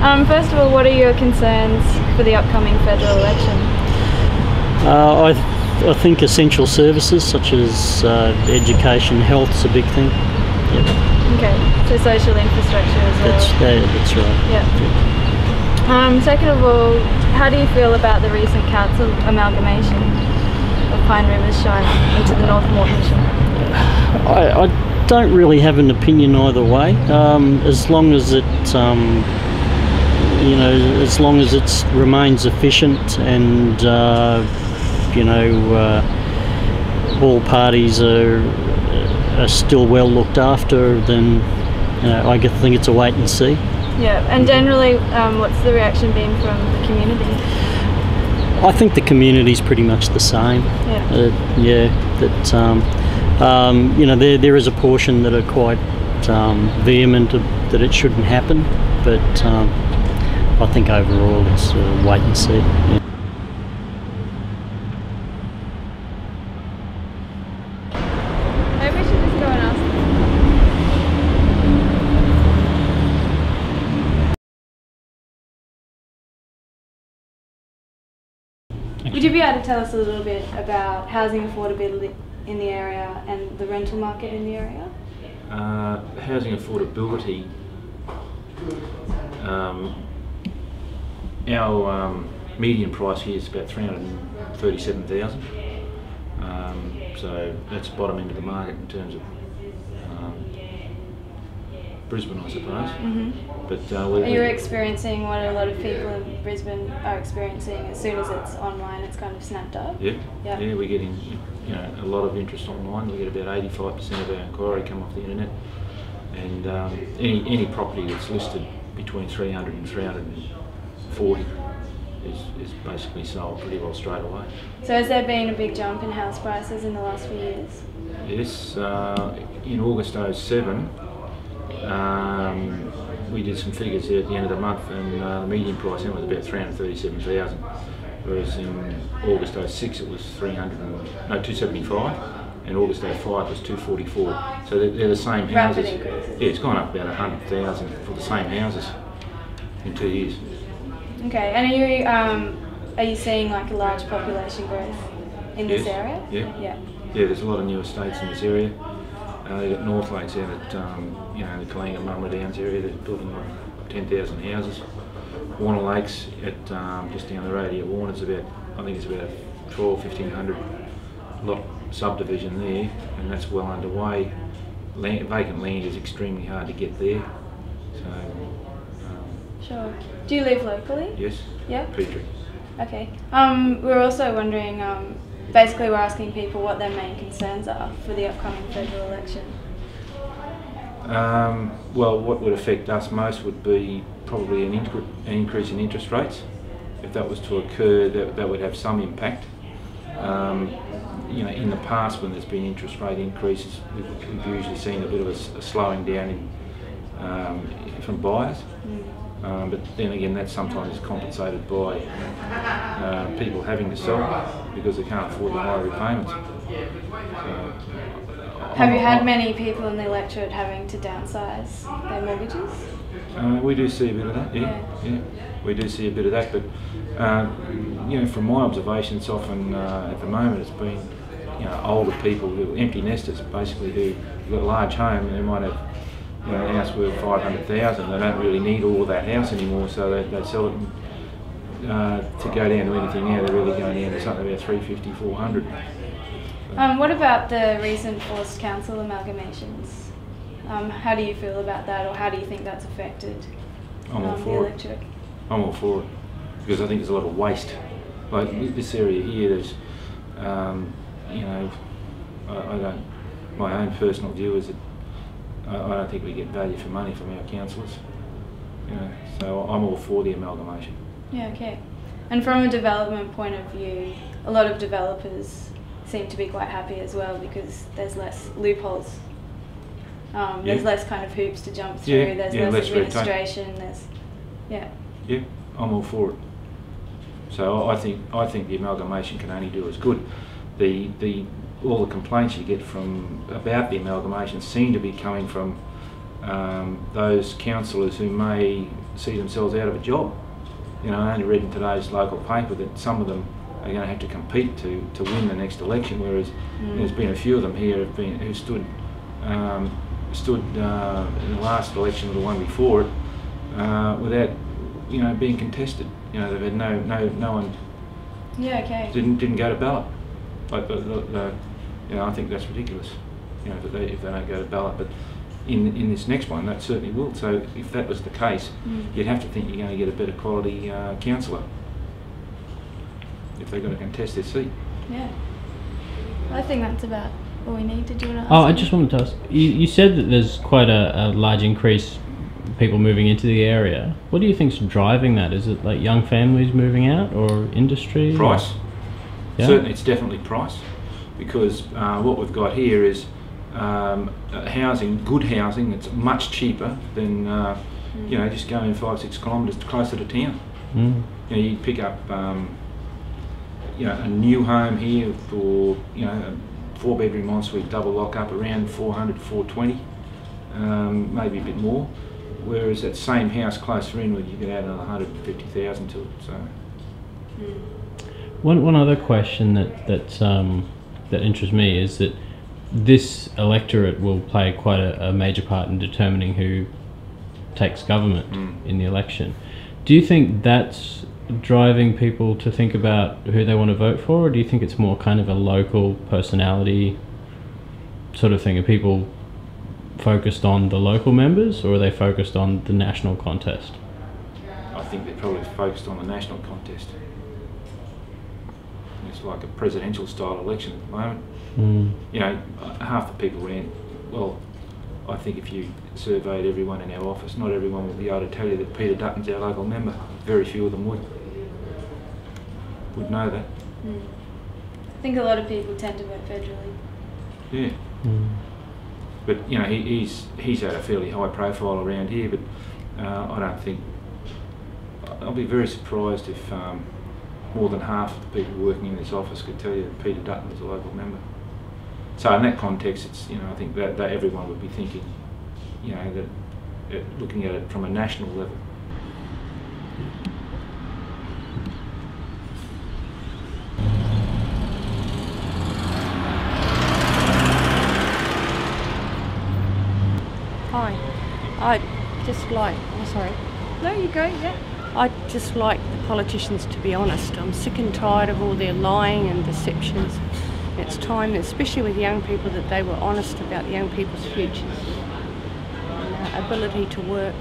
First of all, what are your concerns for the upcoming federal election? I think essential services such as education, health's a big thing. Yep. Okay, so social infrastructure as well. That's right. Yeah. Second of all, how do you feel about the recent council amalgamation of Pine River's Shire into the North Morton Shire? I don't really have an opinion either way. As long as it, as long as it remains efficient and all parties are still well looked after, then I think it's a wait and see. Yeah, and generally, what's the reaction been from the community? I think the community's pretty much the same. There is a portion that are quite vehement that it shouldn't happen, but I think overall it's wait and see. Yeah. Maybe we should just go and ask them. Would you be able to tell us a little bit about housing affordability in the area and the rental market in the area? Housing affordability, our median price here is about $337,000, so that's bottom end of the market in terms of Brisbane, I suppose. Mm-hmm. But are you experiencing what a lot of people in Brisbane are experiencing? As soon as it's online, it's kind of snapped up. Yeah, we're getting a lot of interest online. We get about 85% of our inquiry come off the internet, and any property that's listed between 300 and 340 is basically sold pretty well straight away. So has there been a big jump in house prices in the last few years? Yes, in August 07, we did some figures there at the end of the month, and the median price then was about $337,000, whereas in August 06 it was 275, and August 05 was 244. So they're the same houses. Rapid increases. Yeah, it's gone up about 100,000 for the same houses in 2 years. Okay, and are you seeing like a large population growth in this area? Yeah, there's a lot of new estates in this area. They've got North Lakes out at the Kalinga Mumra Downs area. They're building 10,000 houses. Warner Lakes at just down the road here. Warner's I think it's about a 1,500 lot subdivision there, and that's well underway. Vacant land is extremely hard to get there. So. Sure. Do you live locally? Yes. Yeah. Petrie. Okay. We're also wondering. Basically, we're asking people what their main concerns are for the upcoming federal election. Well, what would affect us most would be probably an increase in interest rates. If that was to occur, that would have some impact. In the past, when there's been interest rate increases, we've usually seen a bit of a slowing down from buyers. But then again, that sometimes is compensated by people having to sell because they can't afford the higher repayments. Have you had many people in the electorate having to downsize their mortgages? We do see a bit of that, yeah. We do see a bit of that, but from my observation, it's often at the moment it's been older people who empty nesters, basically, who've got a large home and they might have a house worth 500,000. They don't really need all of that house anymore, so they sell it. To go down to anything now, they're really going down to something about 350, 400. What about the recent forced council amalgamations? How do you feel about that, or how do you think that's affected the electorate? I'm all for it, because I think there's a lot of waste. Like this area here, there's, my own personal view is that I don't think we get value for money from our councillors. So I'm all for the amalgamation. Yeah, okay. And from a development point of view, a lot of developers seem to be quite happy as well because there's less loopholes. There's less kind of hoops to jump through. There's less administration. Yeah, I'm all for it. So I think the amalgamation can only do us good. All the complaints you get about the amalgamation seem to be coming from those councillors who may see themselves out of a job. You know, I only read in today's local paper that some of them are going to have to compete to win the next election, whereas there's been a few of them here who stood in the last election or the one before it without, you know, being contested. You know, they've had no one. Yeah. Okay. Didn't go to ballot. Like you know, I think that's ridiculous. You know, if they don't go to ballot, but in this next one, that certainly will. So if that was the case, you'd have to think you're going to get a better quality councillor if they're going to contest their seat. Yeah. I think that's about all we need to do. I just wanted to ask, you said that there's quite a large increase in people moving into the area. What do you think's driving that? Is it like young families moving out or industry? Price. Yeah? Certainly, it's definitely price, because what we've got here is housing, good housing that's much cheaper than you know, just going 5-6 kilometres closer to town. You know, you pick up you know, a new home here for, you know, a 4-bedroom ensuite double lock up around 400 420, maybe a bit more. Whereas that same house closer inward, you could add another 150,000 to it. So. One other question that interests me is that this electorate will play quite a major part in determining who takes government in the election. Do you think that's driving people to think about who they want to vote for, or do you think it's more kind of a local personality sort of thing? Are people focused on the local members, or are they focused on the national contest? I think they're probably focused on the national contest. It's like a presidential style election at the moment. You know, half the people ran. Well, I think if you surveyed everyone in our office, not everyone would be able to tell you that Peter Dutton's our local member. Very few of them would know that. I think a lot of people tend to vote federally. Yeah. But you know, he's had a fairly high profile around here. But I don't think. I'll be very surprised if more than half of the people working in this office could tell you that Peter Dutton was a local member. So in that context, it's, you know, I think that everyone would be thinking, you know, that looking at it from a national level. Hi. I just like, oh sorry. No, you go, yeah. I just like the politicians to be honest. I'm sick and tired of all their lying and deceptions. It's time, especially with young people, that they were honest about young people's futures and ability to work.